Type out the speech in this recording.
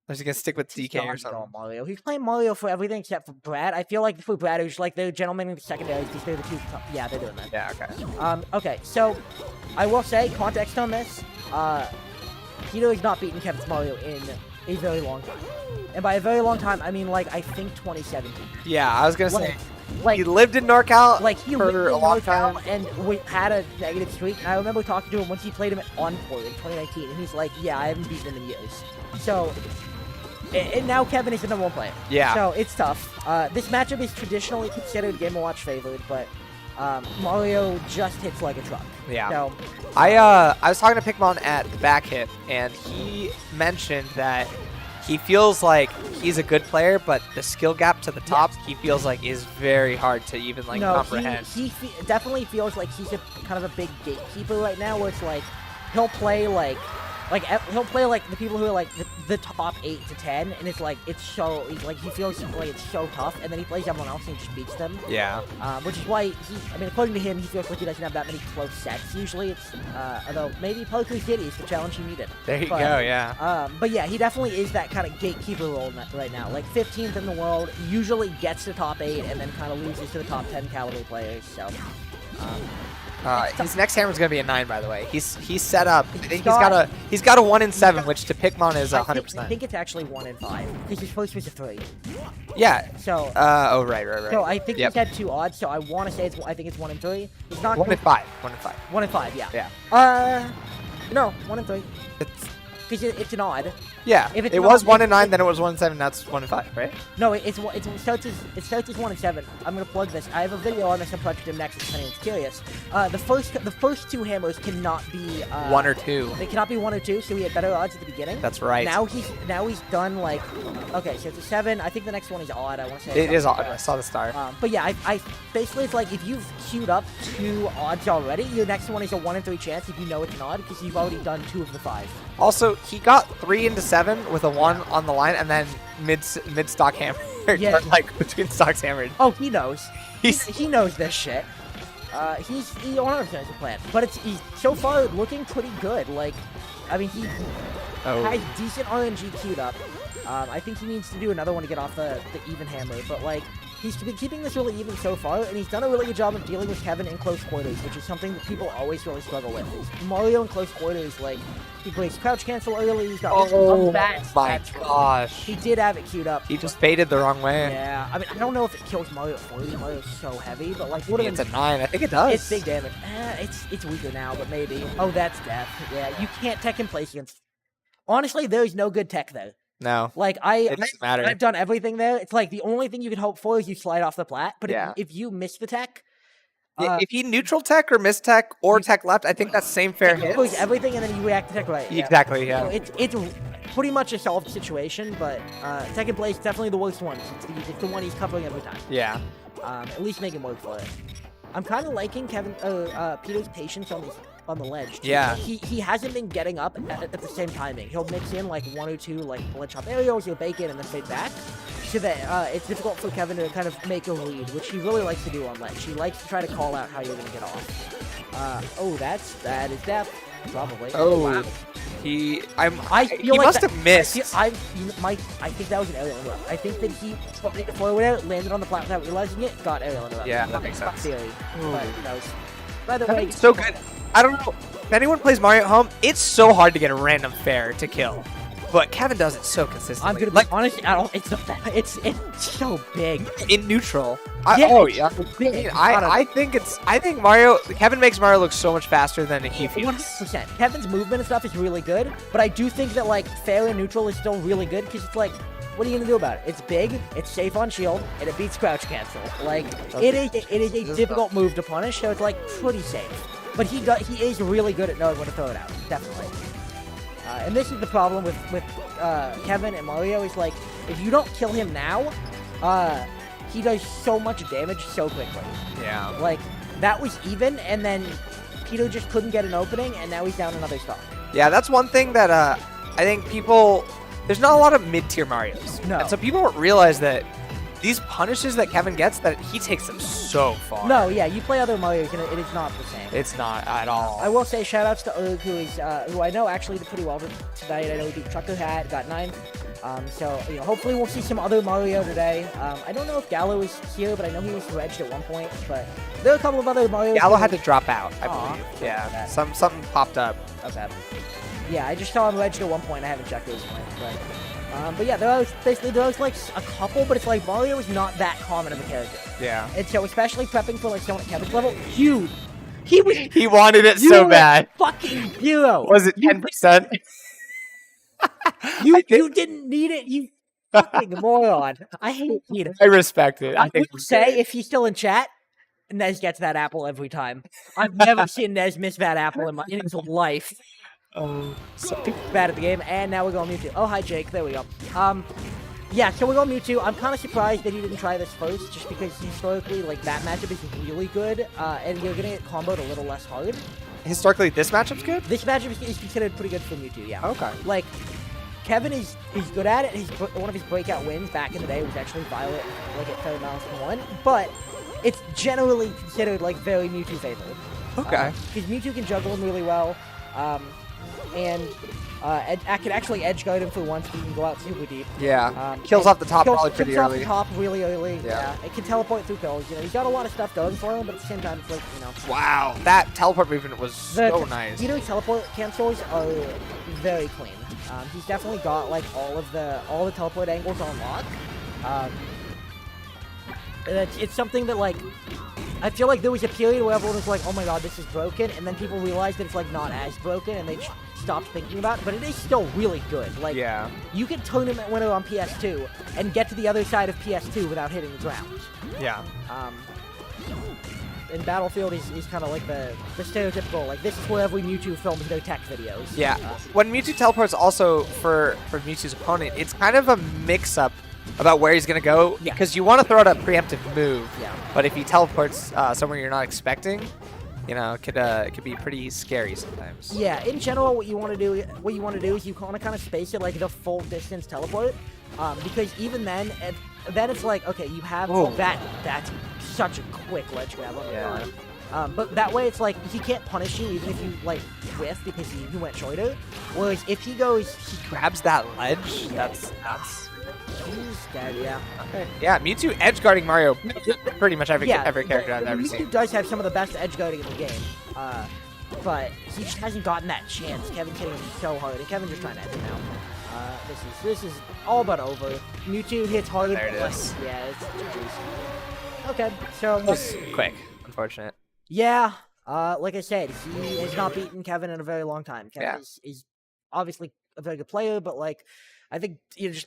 Or is he gonna stick with DK or He's something? going Mario. He's playing Mario for everything except for Brad. I feel like for Brad, who's like the gentleman in the secondary, because they're the two. Yeah, they're doing that. Yeah, okay. Okay, so I will say, context on this, Peter has not beaten Kevin's Mario in a very long time. And by a very long time, I mean, like, I think 2017. Yeah, I was gonna say, Like, he lived in NorCal like he for lived in a long NorCal time. and we had a negative streak. And I remember talking to him once he played him at Encore in 2019, and he's like, "Yeah, I haven't beaten him in years." So, and now Kevin is the #1 player. Yeah. So it's tough. This matchup is traditionally considered Game & Watch favored, but Mario just hits like a truck. Yeah. So, I was talking to Pikmon at the back hit, and he mentioned that he feels like he's a good player, but the skill gap to the top, he feels like is very hard to even like comprehend. He definitely feels like he's a kind of a big gatekeeper right now, where it's like he'll play like he'll play like the people who are like the top 8 to 10, and it's like it's so like he feels like it's so tough, and then he plays everyone else and he just beats them. Yeah. Which is why I mean, according to him, he feels like he doesn't have that many close sets. Usually, it's although maybe Poku City is the challenge he needed. There you go. Yeah. But yeah, he definitely is that kind of gatekeeper role right now. Like 15th in the world, usually gets to top 8, and then kind of loses to the top 10 caliber players. So. His next hammer is gonna be a 9, by the way. He's set up. I think he's got a 1 in 7, which to Pikmon is 100%. I think it's actually 1 in 5 because his first was a 3. Yeah. So. Oh right. So I think he's had 2 odds. So I want to say I think it's 1 in 3. He's not 1 in 5. 1 in 5. 1 in 5. Yeah. Yeah. No, 1 in 3. It's. Because it's an odd. Yeah, if it was 1 in 9, then it was 1 in 7. That's 1 in 5, right? No, it starts as 1 in 7. I'm gonna plug this. I have a video on this on Project M Next if anyone's curious. The first 2 hammers cannot be 1 or 2. They cannot be 1 or 2, so he had better odds at the beginning. That's right. Now he's done like okay, so it's a 7. I think the next one is odd. I want to say it is odd. I saw the star. But yeah, I basically it's like if you've queued up 2 odds already, your next one is a 1 in 3 chance if you know it's an odd because you've already done 2 of the 5. Also, he got 3 into 7 with a 1 on the line, and then mid stock hammer. Yeah. Like between stocks hammered. Oh, he knows. He knows this shit. He 100% has a plan, but he's so far looking pretty good. Like, I mean, he has decent RNG queued up. I think he needs to do another one to get off the even hammer, but like. He's been keeping this really even so far, and he's done a really good job of dealing with Kevin in close quarters, which is something that people always really struggle with. Mario in close quarters, like, he plays crouch cancel early, he's got my gosh. He did have it queued up. He just faded the wrong way. Yeah, I mean, I don't know if it kills Mario at 40. Mario's so heavy, but like, what it's a 9. I think it does. It's big damage. It's weaker now, but maybe. Oh, that's death. Yeah, you can't tech in place against. Honestly, there is no good tech there. No. Like, it doesn't matter. I've done everything there. It's like the only thing you can hope for is you slide off the plat. But if you miss the tech... if he neutral tech or miss tech or tech left, I think that's same fair hit. Everything and then you react to tech right. Exactly, yeah. So it's pretty much a solved situation, but second place, definitely the worst one. It's the one he's covering every time. Yeah. At least make him work for it. I'm kind of liking Peter's patience on the ledge. Too. Yeah. He hasn't been getting up at the same timing. He'll mix in like 1 or 2 like ledge hop aerials, he'll bake it and then fade back. So that it's difficult for Kevin to kind of make a read, which he really likes to do on ledge. He likes to try to call out how you're gonna get off. That is death. Probably. Oh. Wow. He must have missed. I think that was an aerial interrupt. I think that he forward air, landed on the platform without realizing it, got aerial interrupt. Yeah, that makes sense. Theory. But that was, by the way, so good. I don't know. If anyone plays Mario at home, it's so hard to get a random fair to kill. But Kevin does it so consistently. I'm gonna be honest. It's not that. It's so big. In neutral. Yeah. Big. I think Kevin makes Mario look so much faster than he feels. 100%. Kevin's movement and stuff is really good, but I do think that like fair and neutral is still really good because it's like, what are you gonna do about it? It's big, it's safe on shield, and it beats crouch cancel. Like it is a difficult move to punish, so it's like pretty safe. But he is really good at knowing when to throw it out. Definitely. And this is the problem with Kevin and Mario is like, if you don't kill him now, he does so much damage so quickly. Yeah. Like, that was even, and then Peter just couldn't get an opening, and now he's down another stock. Yeah, that's one thing that I think there's not a lot of mid-tier Marios. No. And so people don't realize that these punishes that Kevin gets, that he takes them so far. No, yeah, you play other Marios, and it is not the same. It's not at all. I will say shout-outs to Erg, who I know actually did pretty well tonight. I know he beat Trucker Hat, got 9. So hopefully we'll see some other Mario today. I don't know if Gallo is here, but I know he was wedged at one point. But there are a couple of other Marios. Gallo had to drop out, I believe. Aw, Yeah, something popped up. Okay. Yeah, I just saw him wedged at one point. I haven't checked his point, but yeah, there was like a couple, but it's like Mario is not that common of a character. Yeah. And so especially prepping for like someone at Kevin's level, huge. He wanted it so bad. Fucking hero. Was it 10%? You didn't need it, you fucking moron. I hate Peter. I respect it. I would say, if he's still in chat, Nez gets that apple every time. I've never seen Nez miss that apple in his life. Oh, sorry. Bad at the game, and now we're going Mewtwo. Oh, hi, Jake. There we go. Yeah, so we're going Mewtwo. I'm kind of surprised that he didn't try this first, just because historically, like, that matchup is really good, and you're gonna get comboed a little less hard. Historically, this matchup's good? This matchup is considered pretty good for Mewtwo, yeah. Okay. Like, Kevin is good at it. One of his breakout wins back in the day was actually Violet, like, at Fairy Mountain 1, but it's generally considered, like, very Mewtwo faithful. Okay. Because Mewtwo can juggle him really well, and I could actually edge guard him for once, but he can go out super deep. Yeah. Kills off the top probably pretty kills early. Kills off the top really early. Yeah. It can teleport through kills. He's got a lot of stuff going for him, but at the same time, it's like, Wow. That teleport movement was so nice. Teleport cancels are very clean. He's definitely got like all the teleport angles on lock. It's something that like I feel like there was a period where everyone was like, "Oh my god, this is broken," and then people realized that it's like not as broken, and they stopped thinking about it. But it is still really good. Like, yeah, you can tournament winner on PS2 and get to the other side of PS2 without hitting the ground. Yeah. And Battlefield is kind of like the stereotypical, like, this is where every Mewtwo films their tech videos. Yeah. When Mewtwo teleports also for Mewtwo's opponent, it's kind of a mix-up about where he's going to go, because you want to throw out a preemptive move, but if he teleports somewhere you're not expecting, it could be pretty scary sometimes. Yeah, in general, what you want to do is you want to kind of space it like the full distance teleport, because even then it's like, okay, you have that's such a quick ledge grab. But that way it's like he can't punish you even if you like whiff because he went shorter. Whereas if he grabs that ledge, that's he's dead, yeah. Okay. Yeah, Mewtwo edge guarding Mario pretty much every character I've ever seen. Mewtwo does have some of the best edge guarding in the game, but he just hasn't gotten that chance. Kevin's hitting him so hard, and Kevin's just trying to edge him out. This is all but over. Mewtwo hits hard. There it is. Yeah, it's GG's. Okay, so it was quick, unfortunate. Yeah, like I said, he has not beaten Kevin in a very long time. Kevin is obviously a very good player, but like, I think just